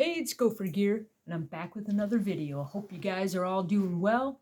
Hey, it's Gopher Gear, and I'm back with another video. I hope you guys are all doing well.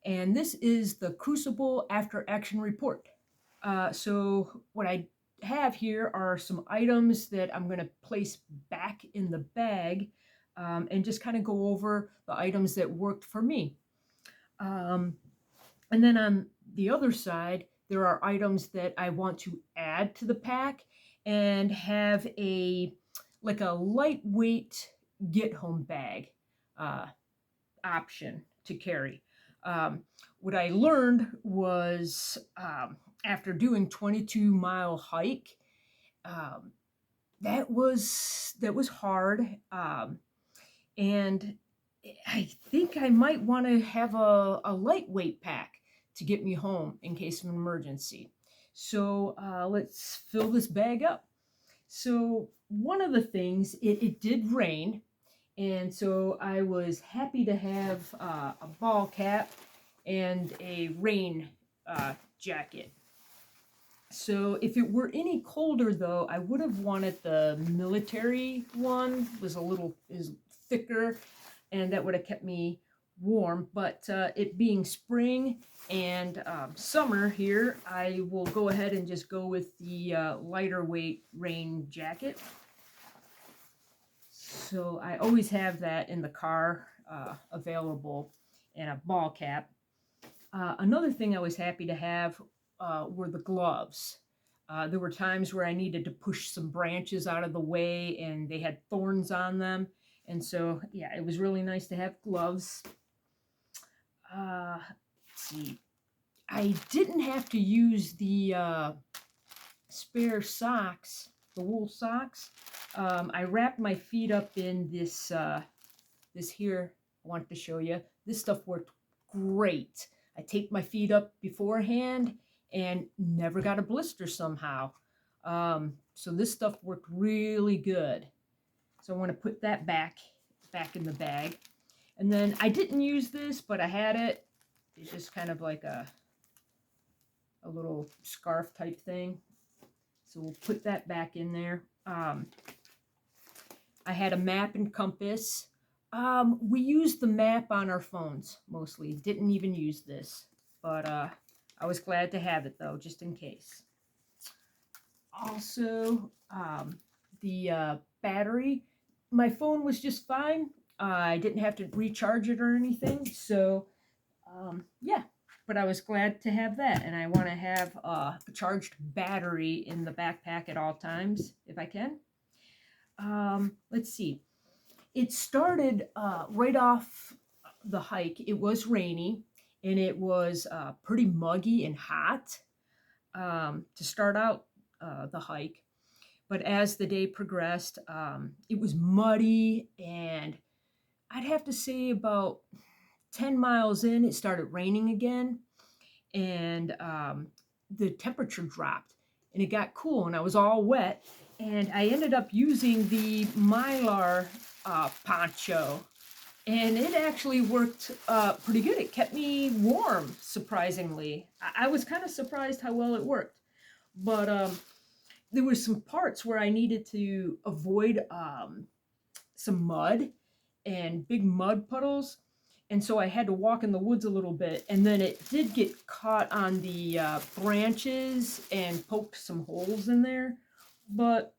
And this is the Crucible After Action Report. So what I have here are some items that I'm going to place back in the bag and just kind of go over the items that worked for me. And then on the other side, there are items that I want to add to the pack and have a lightweight get home bag uh, option to carry. What I learned was after doing 22-mile hike, um, that was hard, and I think I might want to have a lightweight pack to get me home in case of an emergency. So let's fill this bag up. So one of the things, it did rain, and so I was happy to have a ball cap and a rain jacket. So if it were any colder though, I would have wanted the military one. Is thicker, and that would have kept me warm. But it being spring and summer here, I will go ahead and just go with the lighter weight rain jacket. So I always have that in the car available, and a ball cap. Another thing I was happy to have were the gloves. There were times where I needed to push some branches out of the way and they had thorns on them. And so, yeah, it was really nice to have gloves. Let's see. I didn't have to use the spare socks, the wool socks. I wrapped my feet up in this here. I wanted to show you. This stuff worked great. I taped my feet up beforehand and never got a blister somehow. So this stuff worked really good. So I want to put that back in the bag. And then I didn't use this, but I had it. It's just kind of like a little scarf type thing. So we'll put that back in there. I had a map and compass. We used the map on our phones mostly. Didn't even use this, but I was glad to have it though, just in case. Also, the battery. My phone was just fine. I didn't have to recharge it or anything, so yeah. But I was glad to have that, and I want to have a charged battery in the backpack at all times if I can. Let's see. It started right off the hike. It was rainy, and it was pretty muggy and hot to start out the hike. But as the day progressed, it was muddy, and I'd have to say about 10 miles in, it started raining again, and the temperature dropped, and it got cool, and I was all wet, and I ended up using the Mylar poncho, and it actually worked pretty good. It kept me warm, surprisingly. I was kind of surprised how well it worked, but there were some parts where I needed to avoid some mud and big mud puddles, and so I had to walk in the woods a little bit, and then it did get caught on the branches and poked some holes in there, but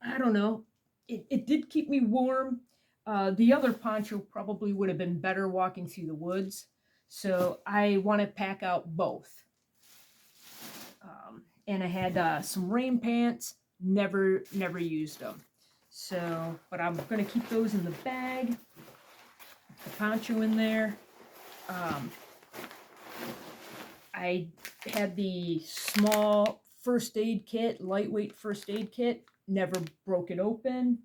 I don't know. It did keep me warm. The other poncho probably would have been better walking through the woods, so I want to pack out both. And I had some rain pants. Never used them. So, but I'm going to keep those in the bag. The poncho in there. I had the small first aid kit, lightweight first aid kit. Never broke it open.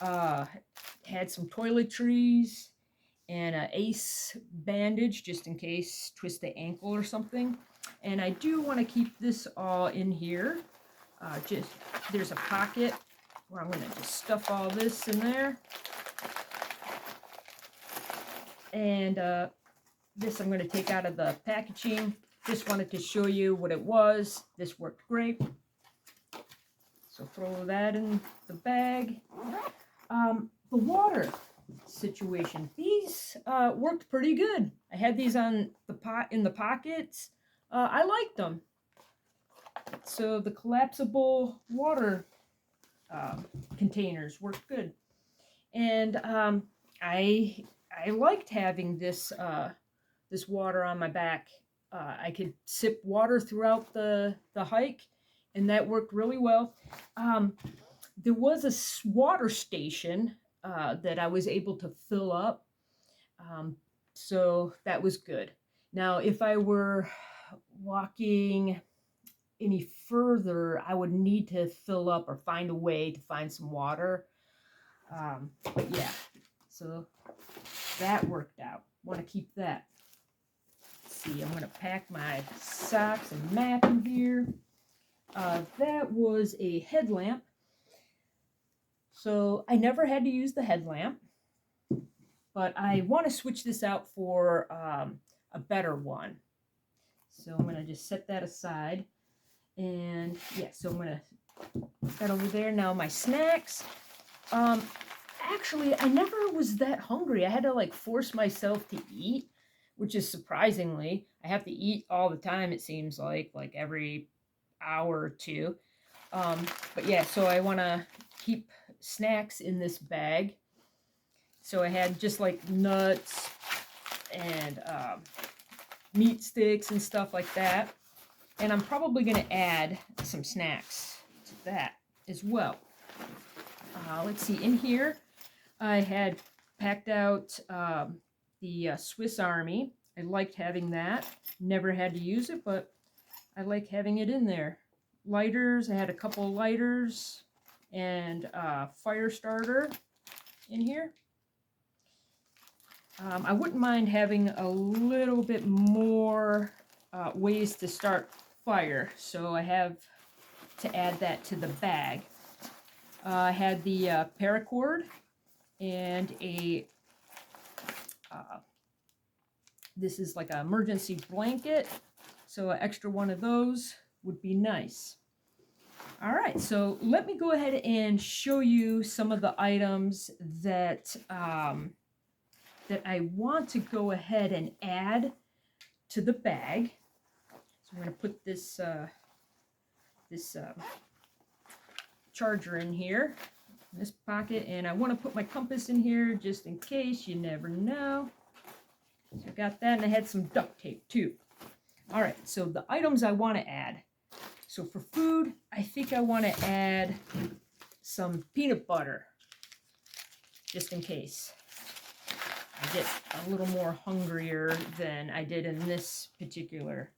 Had some toiletries and an ace bandage just in case, twist the ankle or something. And I do want to keep this all in here. There's a pocket where I'm going to just stuff all this in there. And this I'm going to take out of the packaging. Just wanted to show you what it was. This worked great. So throw that in the bag. The the water situation. These worked pretty good. I had these on the in the pockets. I liked them. So the collapsible water containers worked good, and I liked having this this water on my back. I could sip water throughout the hike, and that worked really well. There was a water station that I was able to fill up, so that was good. Now, if I were walking any further, I would need to fill up or find a way to find some water. But yeah, so that worked out. Want to keep that. Let's see, I'm going to pack my socks and map in here. That was a headlamp. So I never had to use the headlamp, but I want to switch this out for a better one. So I'm going to just set that aside. And yeah, so I'm going to put that over there. Now my snacks. Actually, I never was that hungry. I had to like force myself to eat, which is surprisingly. I have to eat all the time, it seems like every hour or two. But yeah, so I want to keep snacks in this bag. So I had just like nuts and meat sticks and stuff like that. And I'm probably going to add some snacks to that as well. Let's see, in here I had packed out the Swiss Army. I liked having that. Never had to use it, but I like having it in there. Lighters, I had a couple of lighters and fire starter in here. I wouldn't mind having a little bit more ways to start fire, so I have to add that to the bag. I had the paracord and this is like an emergency blanket, so an extra one of those would be nice. All right, so let me go ahead and show you some of the items that that I want to go ahead and add to the bag. So I'm going to put this charger in here, in this pocket, and I want to put my compass in here just in case, you never know. So I got that, and I had some duct tape too. All right, so the items I want to add. So for food, I think I want to add some peanut butter, just in case I get a little more hungrier than I did in this particular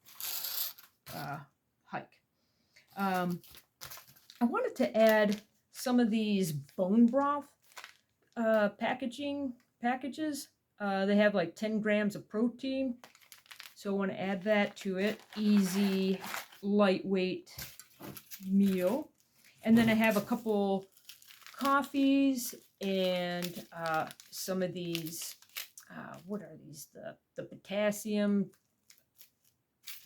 hike. I wanted to add some of these bone broth packages. They have like 10 grams of protein, so I want to add that to it. Easy, lightweight meal. And then I have a couple coffees and some of these, what are these? The potassium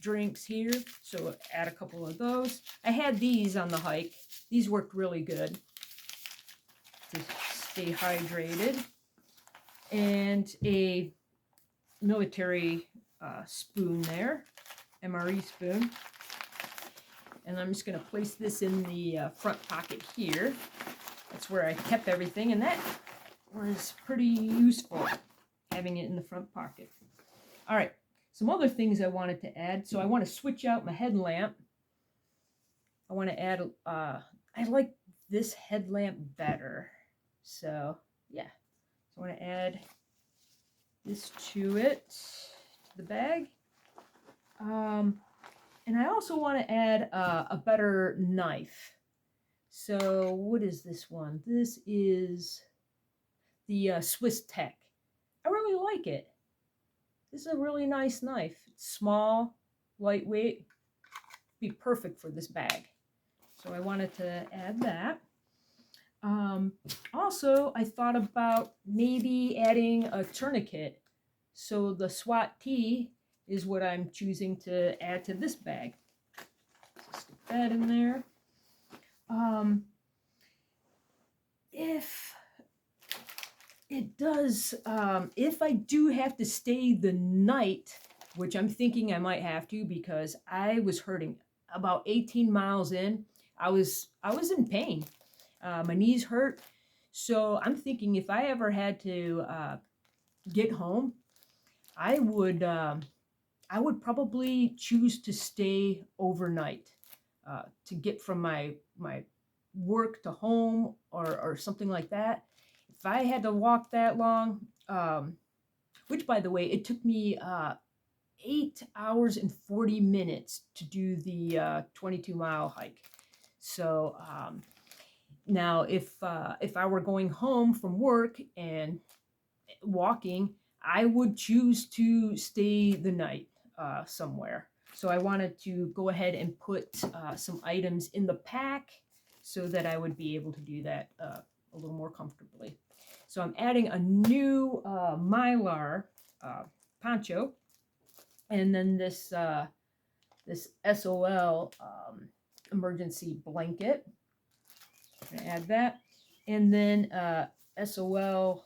drinks here, so add a couple of those. I had these on the hike. These worked really good to stay hydrated. And a military spoon there, MRE spoon. And I'm just going to place this in the front pocket here. That's where I kept everything, and that was pretty useful, having it in the front pocket. All right, some other things I wanted to add. So I want to switch out my headlamp. I want to add, I like this headlamp better. So, yeah. So I want to add this to it, to the bag. And I also want to add a better knife. So what is this one? This is the Swiss Tech. I really like it. This is a really nice knife. It's small, lightweight. Be perfect for this bag. So I wanted to add that. Also, I thought about maybe adding a tourniquet. So the SWAT T is what I'm choosing to add to this bag. So stick that in there. If It does. If I do have to stay the night, which I'm thinking I might have to because I was hurting about 18 miles in. I was in pain. My knees hurt. So I'm thinking if I ever had to get home, I would I would probably choose to stay overnight to get from my work to home or something like that. If I had to walk that long, which by the way, it took me 8 hours and 40 minutes to do the 22-mile hike. So now, if I were going home from work and walking, I would choose to stay the night somewhere. So I wanted to go ahead and put some items in the pack so that I would be able to do that a little more comfortably. So I'm adding a new Mylar poncho, and then this this SOL emergency blanket. I'm gonna add that, and then SOL.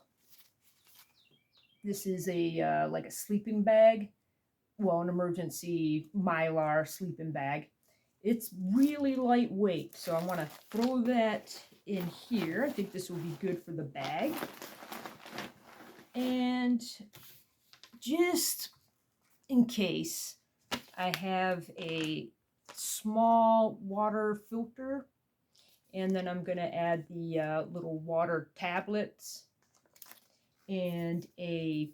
This is a like a sleeping bag, well, an emergency Mylar sleeping bag. It's really lightweight, so I want to throw that in here. I think this will be good for the bag. And just in case, I have a small water filter, and then I'm going to add the little water tablets and a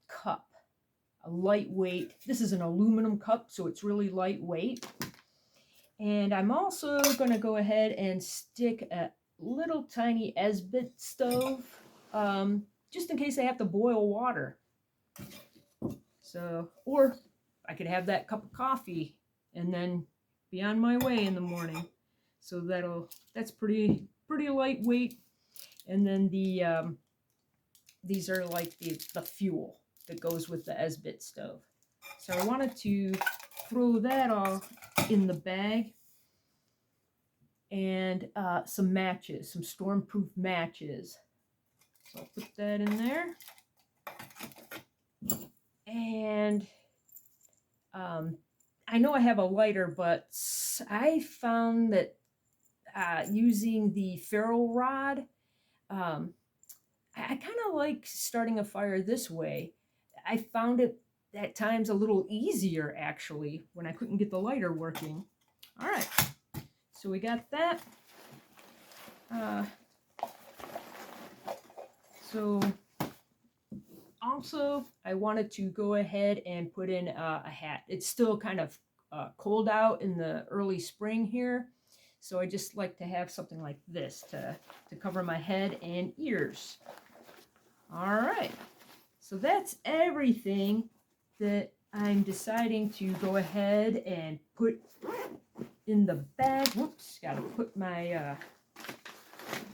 cup, a lightweight. This is an aluminum cup, so it's really lightweight. And I'm also going to go ahead and stick a little tiny Esbit stove, just in case I have to boil water. So, or I could have that cup of coffee and then be on my way in the morning. So that's pretty lightweight. And then these are like the fuel that goes with the Esbit stove. So I wanted to throw that all in the bag, and some matches, some stormproof matches. So I'll put that in there. And I know I have a lighter, but I found that using the ferro rod, I kind of like starting a fire this way. I found it at times a little easier, actually, when I couldn't get the lighter working. All right, so we got that. So also, I wanted to go ahead and put in a hat. It's still kind of cold out in the early spring here, so I just like to have something like this to cover my head and ears. All right, so that's everything that I'm deciding to go ahead and put in the bag. Whoops, gotta put my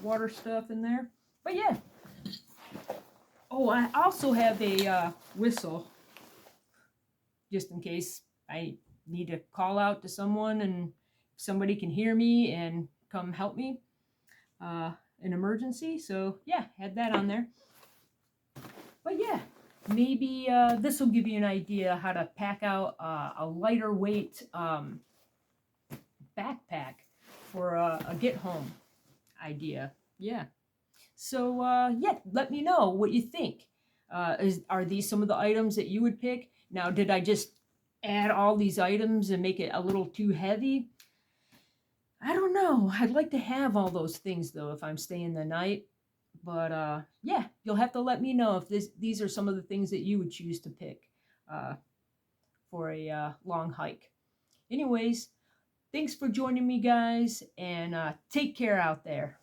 water stuff in there. But yeah. Oh, I also have a whistle, just in case I need to call out to someone and somebody can hear me and come help me in emergency. So yeah, had that on there. But yeah, maybe this will give you an idea how to pack out a lighter weight backpack for a get home idea. Yeah. So yeah, let me know what you think. Are these some of the items that you would pick? Now, did I just add all these items and make it a little too heavy? I don't know. I'd like to have all those things though if I'm staying the night. But yeah, you'll have to let me know if these are some of the things that you would choose to pick for a long hike. Anyways, thanks for joining me, guys, and take care out there.